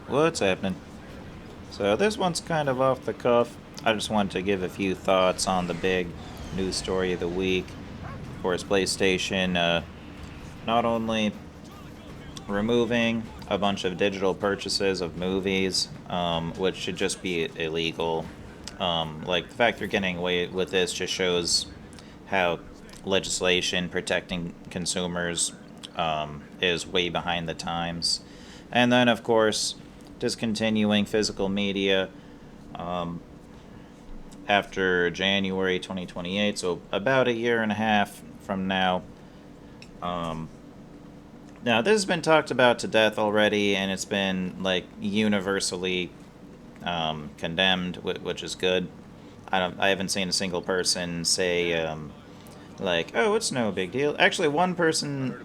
What's happening? So this one's kind of off the cuff. I just wanted to give a few thoughts on the big news story of the week. Of course, PlayStation not only removing a bunch of digital purchases of movies, which should just be illegal. Like the fact they're getting away with this just shows how legislation protecting consumers is way behind the times. And then, of course, discontinuing physical media after January 2028, so about a year and a half from now. Um, Now, this has been talked about to death already, and it's been like universally condemned, which is good. I haven't seen a single person say like, "Oh, it's no big deal." Actually, one person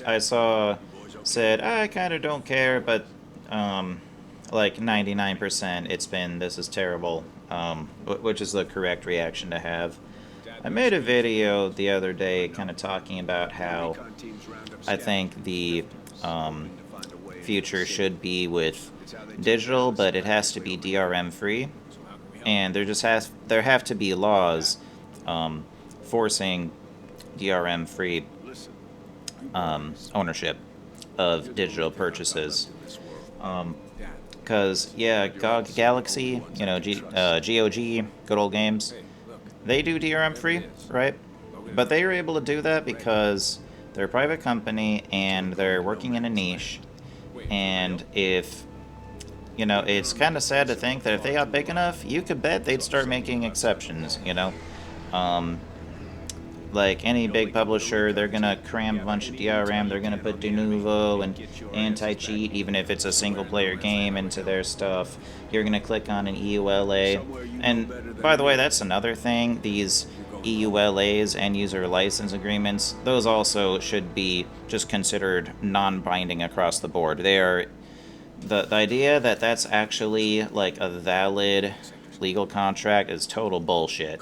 I saw said, "I kind of don't care," but um, like 99%, it's been this is terrible, which is the correct reaction to have. I made a video the other day, kind of talking about how I think the um, future should be with digital, but it has to be DRM free, and there have to be laws forcing DRM free ownership of digital purchases. Because yeah, GOG Galaxy, GOG, good old games, they do DRM free, right? But they are able to do that because they're a private company and they're working in a niche. And if it's kind of sad to think that if they got big enough, you could bet they'd start making exceptions. Um, like any big publisher, they're gonna cram a bunch of DRM. They're gonna put de novo and anti-cheat, even if it's a single-player game, into their stuff. You're gonna click on an EULA, and by the way, that's another thing. These EULAs, end user license agreements, those also should be just considered non-binding across the board. They are the idea that that's actually like a valid legal contract is total bullshit.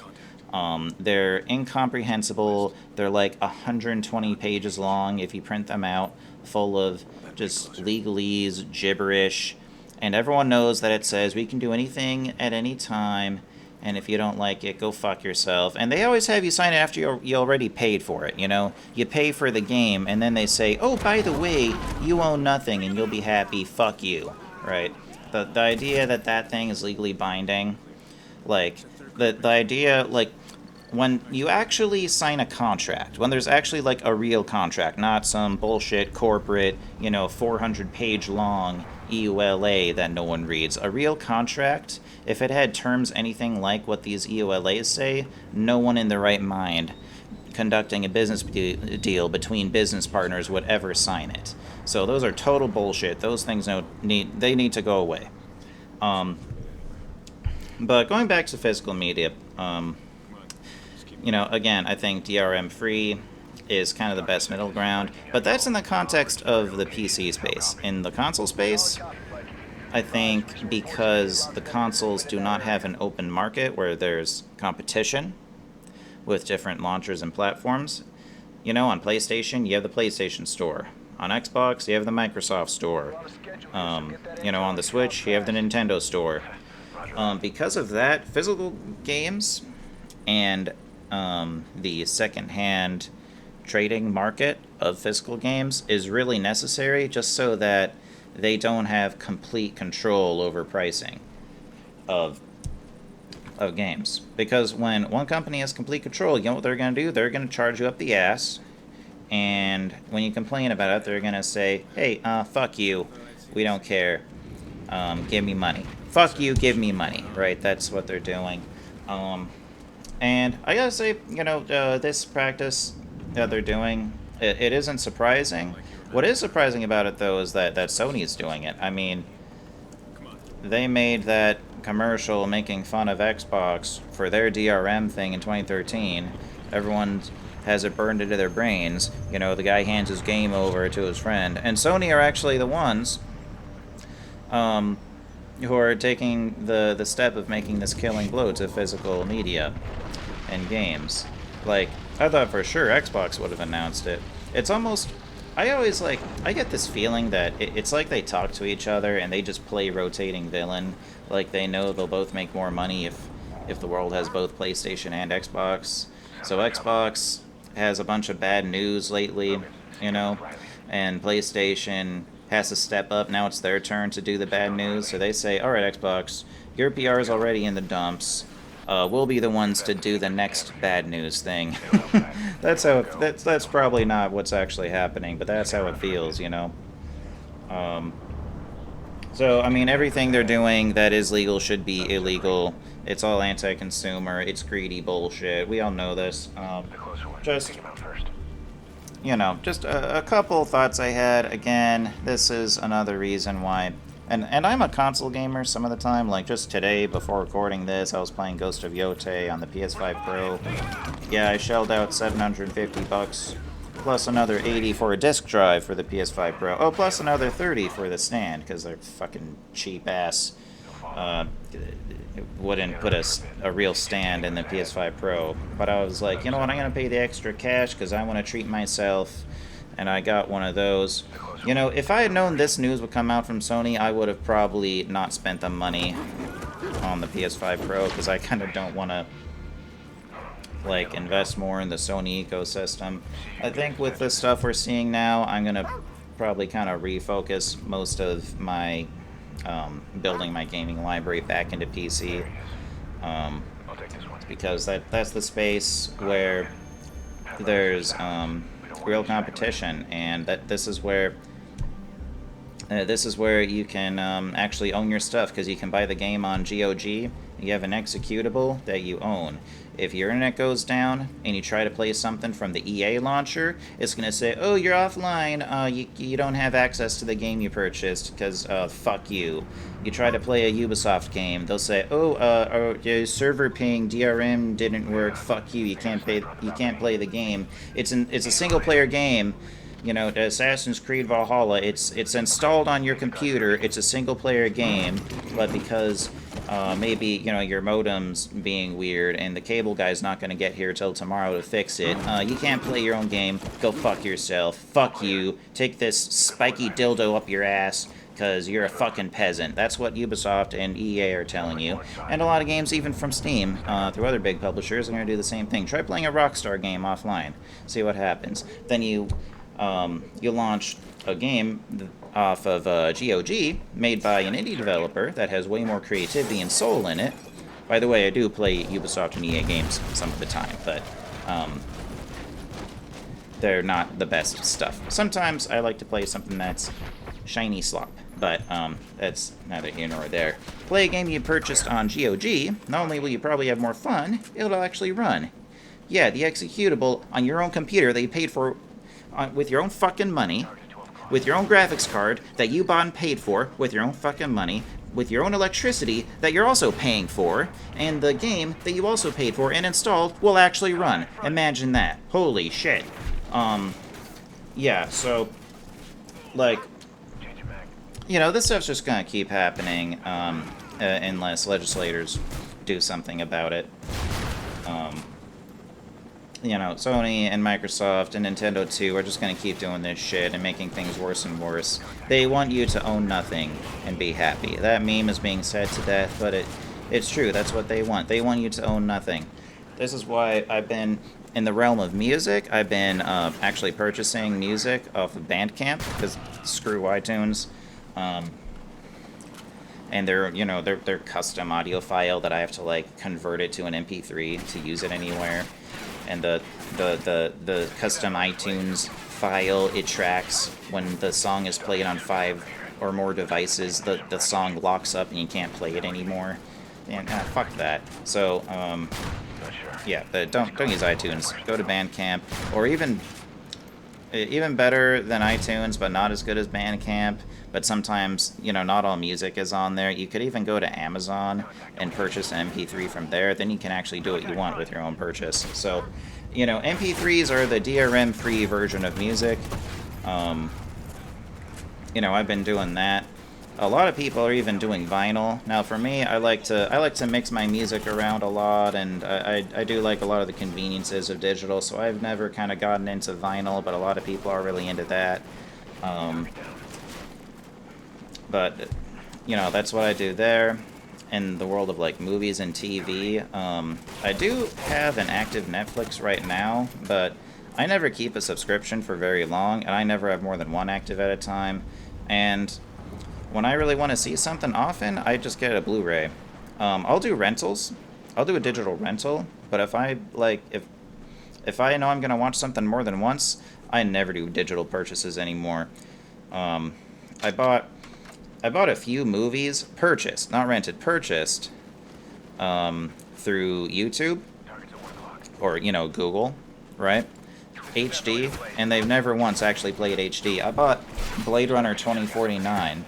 They're incomprehensible. They're like 120 pages long if you print them out, full of just legalese, gibberish. And everyone knows that it says we can do anything at any time, and if you don't like it, go fuck yourself. And they always have you sign it after you already paid for it, you know? You pay for the game, and then they say, oh, by the way, you own nothing, and you'll be happy, fuck you, right? The idea that that thing is legally binding, like, the idea, like, when you actually sign a contract, when there's actually like a real contract, not some bullshit corporate, 400 page long EULA that no one reads, a real contract, if it had terms anything like what these EULAs say, no one in their right mind conducting a business deal between business partners would ever sign it. So those are total bullshit. Those things need to go away. Um, but going back to physical media, again, I think DRM free is kind of the best middle ground, but that's in the context of the PC space. In the console space, I think because the consoles do not have an open market where there's competition with different launchers and platforms, on PlayStation, you have the PlayStation Store. On Xbox, you have the Microsoft Store. On the Switch, you have the Nintendo Store. Because of that, physical games and the secondhand trading market of physical games is really necessary just so that they don't have complete control over pricing of games. Because when one company has complete control, you know what they're going to do? They're going to charge you up the ass, and when you complain about it, they're going to say, hey, fuck you, we don't care, give me money. Fuck you, give me money, right? That's what they're doing. And I gotta say, this practice that they're doing, it isn't surprising. What is surprising about it, though, is that Sony is doing it. I mean, they made that commercial making fun of Xbox for their DRM thing in 2013. Everyone has it burned into their brains. The guy hands his game over to his friend. And Sony are actually the ones who are taking the step of making this killing blow to physical media and games. Like, I thought for sure Xbox would have announced it. It's almost, I always like, I get this feeling that it's like they talk to each other and they just play rotating villain. Like they know they'll both make more money if the world has both PlayStation and Xbox. So Xbox has a bunch of bad news lately, you know, and PlayStation has to step up. Now it's their turn to do the bad news. So they say, all right, Xbox, your PR is already in the dumps. We'll be the ones to do the next bad news thing. That's how. That's probably not what's actually happening, but that's how it feels, you know. So I mean, everything they're doing that is legal should be illegal. It's all anti-consumer. It's greedy bullshit. We all know this. Just, you know, just a couple thoughts I had. Again, this is another reason why. And I'm a console gamer some of the time. Like just today, before recording this, I was playing Ghost of Yotei on the PS5 Pro. Yeah, I shelled out $750 plus another 80 for a disc drive for the PS5 Pro. Oh, plus another 30 for the stand because they're fucking cheap ass. Wouldn't put a real stand in the PS5 Pro. But I was like, you know what? I'm gonna pay the extra cash because I want to treat myself. And I got one of those. You know, if I had known this news would come out from Sony, I would have probably not spent the money on the PS5 Pro, because I kind of don't want to, like, invest more in the Sony ecosystem. I think with the stuff we're seeing now, I'm going to probably kind of refocus most of my building my gaming library back into PC. Because that's the space where there's real competition, and this is where you can actually own your stuff, because you can buy the game on GOG. You have an executable that you own. If your internet goes down and you try to play something from the EA launcher, it's going to say, oh, you're offline, you don't have access to the game you purchased, because fuck you. You try to play a Ubisoft game, they'll say, oh, your server ping DRM didn't work, fuck you, you can't play the game. It's a single player game. You know, Assassin's Creed Valhalla, it's installed on your computer, it's a single-player game, but because maybe, you know, your modem's being weird and the cable guy's not going to get here till tomorrow to fix it, you can't play your own game, go fuck yourself, fuck you, take this spiky dildo up your ass, because you're a fucking peasant. That's what Ubisoft and EA are telling you. And a lot of games, even from Steam, through other big publishers, are going to do the same thing. Try playing a Rockstar game offline, see what happens. Then you launch a game off of GOG, made by an indie developer that has way more creativity and soul in it. By the way, I do play Ubisoft and EA games some of the time, but they're not the best stuff. Sometimes I like to play something that's shiny slop, but that's neither here nor there. Play a game you purchased on GOG, not only will you probably have more fun, it'll actually run. Yeah, the executable on your own computer that you paid for with your own fucking money, with your own graphics card that you bought and paid for with your own fucking money, with your own electricity that you're also paying for, and the game that you also paid for and installed will actually run. Imagine that. Holy shit. Yeah, so, like, you know, this stuff's just gonna keep happening, unless legislators do something about it. You know, Sony and Microsoft and Nintendo too are just going to keep doing this shit and making things worse and worse. They want you to own nothing and be happy. That meme is being said to death, but it's true. That's what they want. They want you to own nothing. This is why I've been, in the realm of music, I've been actually purchasing music off of Bandcamp, because screw iTunes. And they're custom audio file that I have to, like, convert it to an MP3 to use it anywhere. And the custom iTunes file, it tracks when the song is played on 5 or more devices, the song locks up and you can't play it anymore. And fuck that. So yeah, but don't use iTunes. Go to Bandcamp, or even better than iTunes, but not as good as Bandcamp. But sometimes, you know, not all music is on there. You could even go to Amazon and purchase an MP3 from there. Then you can actually do what you want with your own purchase. So, you know, MP3s are the DRM-free version of music. You know, I've been doing that. A lot of people are even doing vinyl. Now for me, I like to mix my music around a lot, and I do like a lot of the conveniences of digital, so I've never kind of gotten into vinyl, but a lot of people are really into that. But, you know, that's what I do there. In the world of like movies and TV, I do have an active Netflix right now, but I never keep a subscription for very long, and I never have more than one active at a time. And when I really want to see something often, I just get a Blu-ray. I'll do rentals. I'll do a digital rental, but if I know I'm gonna watch something more than once, I never do digital purchases anymore. I bought a few movies, purchased, not rented, purchased, through YouTube, or, you know, Google, right? HD, and they've never once actually played HD. I bought Blade Runner 2049,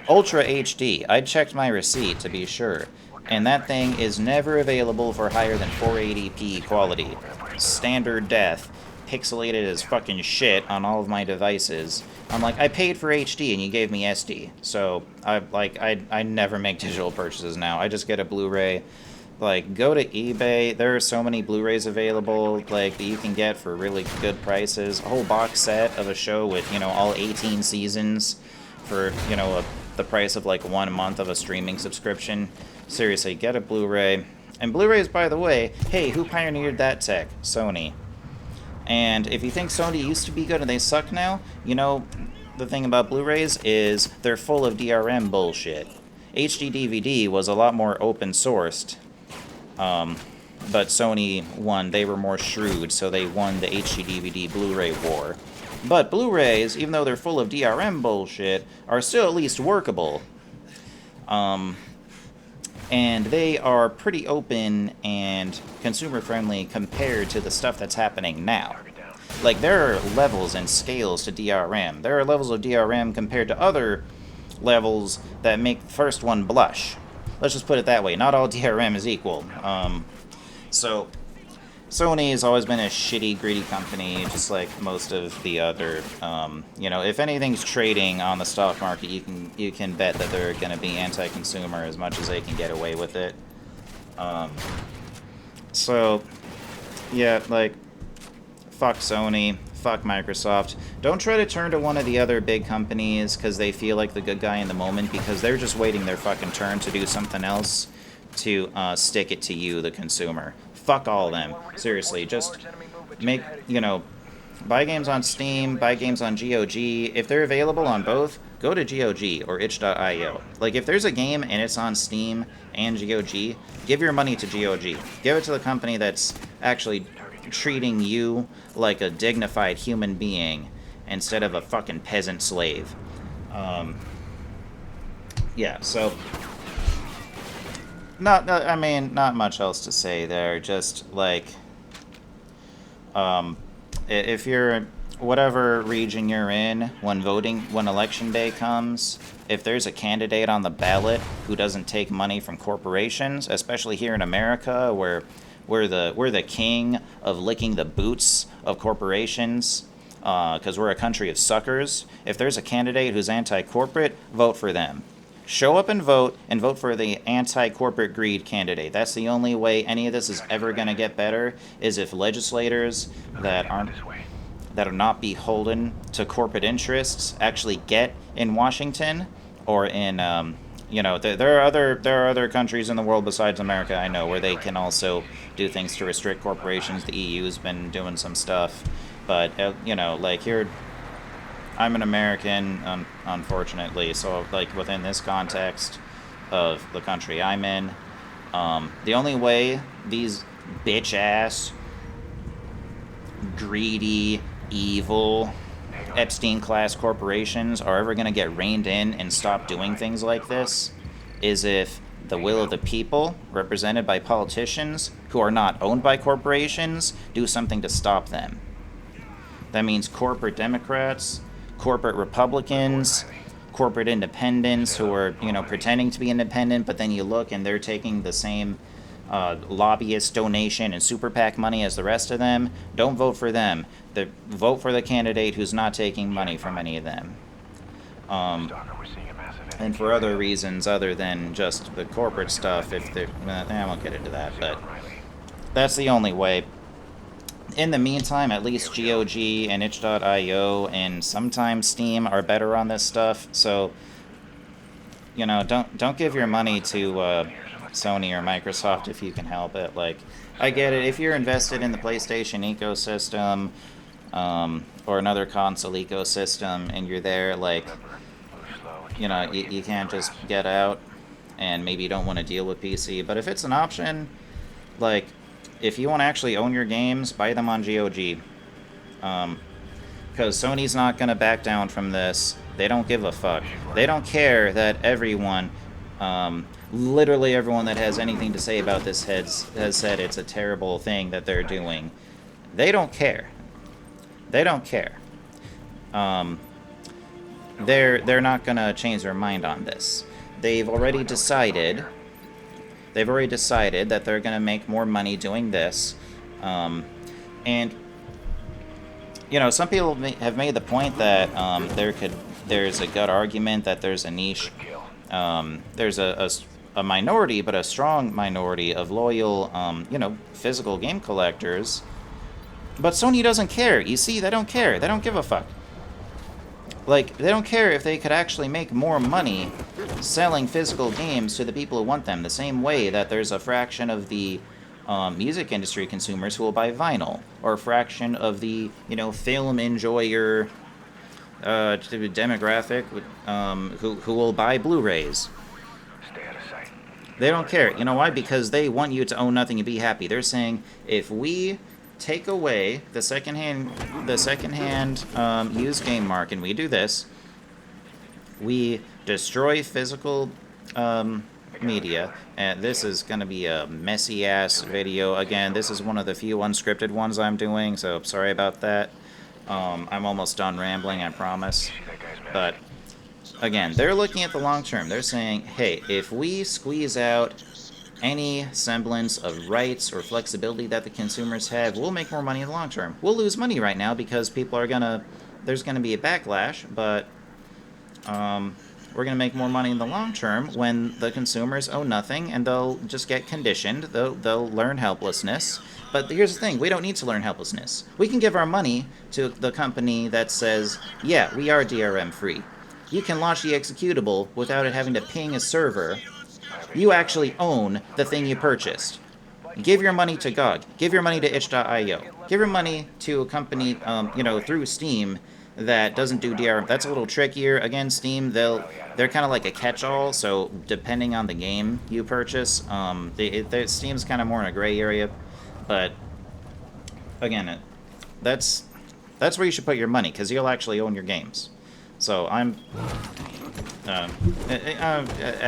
Ultra HD. I checked my receipt to be sure, and that thing is never available for higher than 480p quality. Standard def, pixelated as fucking shit on all of my devices. I'm like, I paid for HD and you gave me SD. So I never make digital purchases now. I just get a Blu-ray. Like, go to eBay. There are so many Blu-rays available, like, that you can get for really good prices. A whole box set of a show with, you know, all 18 seasons for, you know, the price of like 1 month of a streaming subscription. Seriously, get a Blu-ray. And Blu-rays, by the way, hey, who pioneered that tech? Sony. And if you think Sony used to be good and they suck now, you know, the thing about Blu-rays is they're full of DRM bullshit. HD DVD was a lot more open-sourced, but Sony won. They were more shrewd, so they won the HD DVD Blu-ray war. But Blu-rays, even though they're full of DRM bullshit, are still at least workable. And they are pretty open and consumer-friendly compared to the stuff that's happening now. Like, there are levels and scales to DRM. There are levels of DRM compared to other levels that make the first one blush. Let's just put it that way. Not all DRM is equal. So, Sony has always been a shitty, greedy company, just like most of the other. You know, if anything's trading on the stock market, you can bet that they're going to be anti-consumer as much as they can get away with it. So, yeah, like, fuck Sony, fuck Microsoft. Don't try to turn to one of the other big companies because they feel like the good guy in the moment, because they're just waiting their fucking turn to do something else to stick it to you, the consumer. Fuck all of them. Seriously, just make, you know, buy games on Steam, buy games on GOG. If they're available on both, go to GOG or itch.io. Like, if there's a game and it's on Steam and GOG, give your money to GOG. Give it to the company that's actually treating you like a dignified human being instead of a fucking peasant slave. Yeah, so... I mean, not much else to say there. Just, like, if you're, whatever region you're in, when election day comes, if there's a candidate on the ballot who doesn't take money from corporations, especially here in America, where we're the king of licking the boots of corporations, because we're a country of suckers, if there's a candidate who's anti-corporate, vote for them. Show up and vote for the anti-corporate greed candidate. That's the only way any of this is ever going to get better, is if legislators that are not beholden to corporate interests actually get in Washington or in, you know, there are other countries in the world besides America, I know, where they can also do things to restrict corporations. The EU's been doing some stuff, but, you know, like, here... I'm an American, unfortunately, so, like, within this context of the country I'm in, the only way these bitch-ass, greedy, evil, Epstein-class corporations are ever going to get reined in and stop doing things like this is if the will of the people, represented by politicians who are not owned by corporations, do something to stop them. That means corporate Democrats, corporate Republicans, corporate independents who are, you know, pretending to be independent, but then you look and they're taking the same lobbyist donation and super PAC money as the rest of them. Don't vote for them. Vote for the candidate who's not taking money from any of them. and for other reasons other than just the corporate stuff. If they, I won't get into that, but that's the only way. In the meantime, at least GOG and itch.io and sometimes Steam are better on this stuff. So, you know, don't give your money to Sony or Microsoft if you can help it. Like, I get it. If you're invested in the PlayStation ecosystem or another console ecosystem and you're there, like, you know, you can't just get out and maybe you don't want to deal with PC. But if it's an option, like, if you want to actually own your games, buy them on GOG. Because Sony's not going to back down from this. They don't give a fuck. They don't care that everyone, literally everyone that has anything to say about this has said it's a terrible thing that they're doing. They don't care. They don't care. They're not going to change their mind on this. They've already decided that they're going to make more money doing this. And, you know, some people have made the point that there's a good argument that there's a niche. There's a minority, but a strong minority of loyal, you know, physical game collectors. But Sony doesn't care. You see, they don't care. They don't give a fuck. Like, they don't care if they could actually make more money selling physical games to the people who want them, the same way that there's a fraction of the music industry consumers who will buy vinyl, or a fraction of the, you know, film enjoyer demographic who will buy Blu-rays. They don't care. You know why? Because they want you to own nothing and be happy. They're saying, if we take away the secondhand used game market, and we do this, we destroy physical media. And this is going to be a messy ass video. Again, this is one of the few unscripted ones I'm doing, so sorry about that. I'm almost done rambling, I promise. But again, they're looking at the long term. They're saying, hey, if we squeeze out any semblance of rights or flexibility that the consumers have, we'll make more money in the long term. We'll lose money right now because people are there's gonna be a backlash, but we're gonna make more money in the long term when the consumers own nothing and they'll just get conditioned. They'll learn helplessness. But here's the thing, we don't need to learn helplessness. We can give our money to the company that says, yeah, we are DRM free. You can launch the executable without it having to ping a server. You actually own the thing you purchased. Give your money to GOG. Give your money to itch.io. Give your money to a company, you know, through Steam that doesn't do DRM. That's a little trickier. Again, Steam, they're kind of like a catch-all, so depending on the game you purchase, Steam's kind of more in a gray area. But again, that's where you should put your money, because you'll actually own your games. So I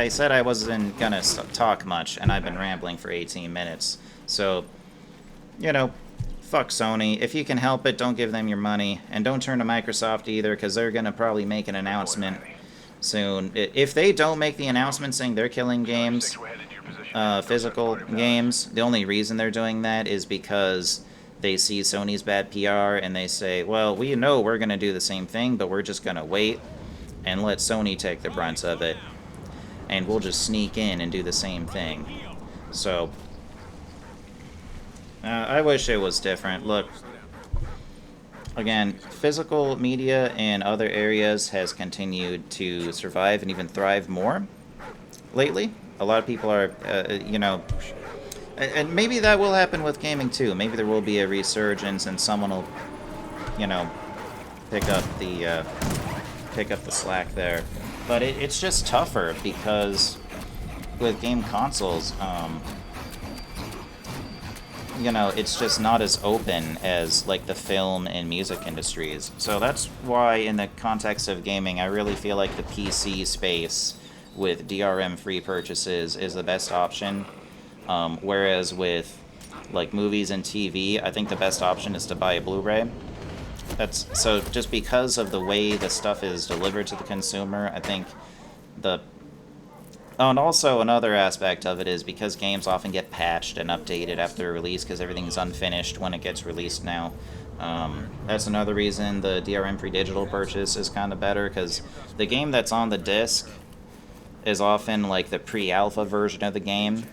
said I wasn't gonna talk much, and I've been rambling for 18 minutes. So, you know, fuck Sony. If you can help it, don't give them your money, and don't turn to Microsoft either, because they're gonna probably make an announcement soon. If they don't make the announcement saying they're killing games, physical games, the only reason they're doing that is because they see Sony's bad PR and they say, well, we know we're going to do the same thing, but we're just going to wait and let Sony take the brunt of it, and we'll just sneak in and do the same thing. So, I wish it was different. Look, again, physical media in other areas has continued to survive and even thrive more lately. A lot of people are, you know, and maybe that will happen with gaming too. Maybe there will be a resurgence and someone will, you know, pick up the slack there. But it's just tougher because with game consoles, you know, it's just not as open as like the film and music industries. So that's why in the context of gaming, I really feel like the PC space with DRM-free purchases is the best option. Whereas with like movies and TV, I think the best option is to buy a Blu-ray. That's so just because of the way the stuff is delivered to the consumer, I think oh, and also another aspect of it is because games often get patched and updated after release because everything's unfinished when it gets released now. That's another reason the DRM-free digital purchase is kind of better, because the game that's on the disc, is often like the pre-alpha version of the game.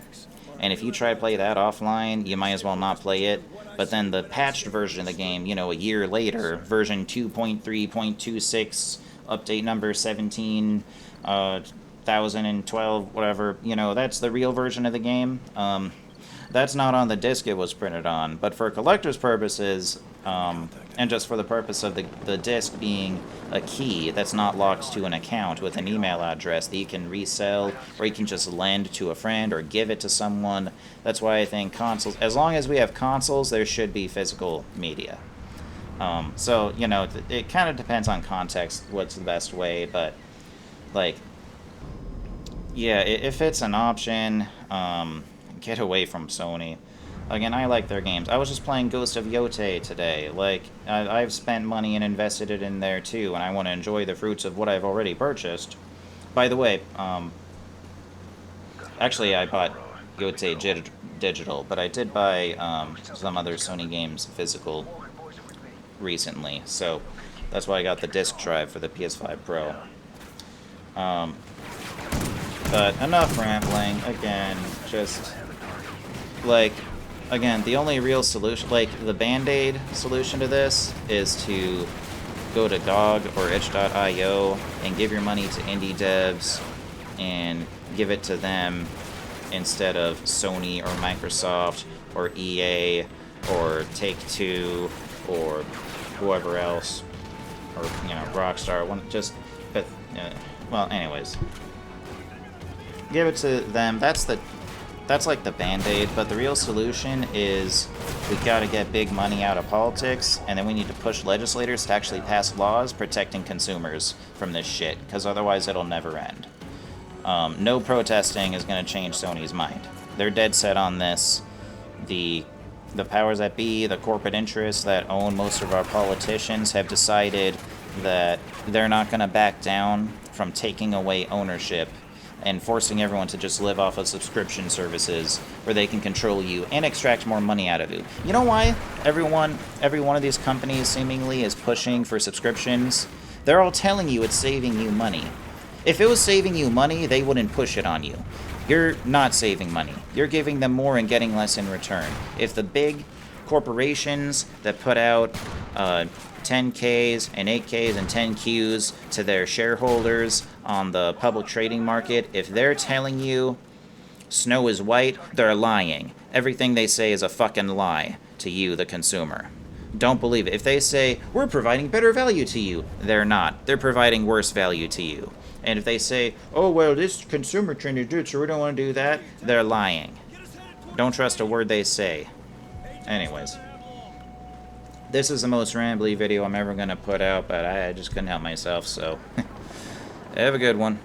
And if you try to play that offline, you might as well not play it. But then the patched version of the game, you know, a year later, version 2.3.26, update number 17,012, whatever, you know, that's the real version of the game. That's not on the disc it was printed on. But for collector's purposes, and just for the purpose of the disc being a key that's not locked to an account with an email address that you can resell, or you can just lend to a friend or give it to someone. That's why I think consoles, as long as we have consoles, there should be physical media. So, you know, it kind of depends on context what's the best way, but, like, yeah, if it's an option, get away from Sony. Again, I like their games. I was just playing Ghost of Yotei today. Like, I've spent money and invested it in there too, and I want to enjoy the fruits of what I've already purchased. By the way, actually I bought Yotei digital, but I did buy some other Sony games physical recently, so that's why I got the disc drive for the PS5 Pro. But enough rambling. Again, just, like, again, the only real solution, like, the Band-Aid solution to this is to go to GOG or itch.io and give your money to indie devs and give it to them instead of Sony or Microsoft or EA or Take-Two or whoever else, or, you know, Rockstar. But, well, anyways. Give it to them. That's like the Band-Aid, but the real solution is we gotta get big money out of politics, and then we need to push legislators to actually pass laws protecting consumers from this shit, because otherwise it'll never end. No protesting is gonna change Sony's mind. They're dead set on this. The powers that be, the corporate interests that own most of our politicians have decided that they're not gonna back down from taking away ownership and forcing everyone to just live off of subscription services where they can control you and extract more money out of you. You know why every one of these companies seemingly is pushing for subscriptions? They're all telling you it's saving you money. If it was saving you money, they wouldn't push it on you. You're not saving money. You're giving them more and getting less in return. If the big corporations that put out 10Ks and 8Ks and 10Qs to their shareholders on the public trading market, if they're telling you snow is white, they're lying. Everything they say is a fucking lie to you, the consumer. Don't believe it. If they say, we're providing better value to you, they're not. They're providing worse value to you. And if they say, oh, well, this consumer trying to do it, so we don't want to do that, they're lying. Don't trust a word they say. Anyways. This is the most rambly video I'm ever going to put out, but I just couldn't help myself, so have a good one.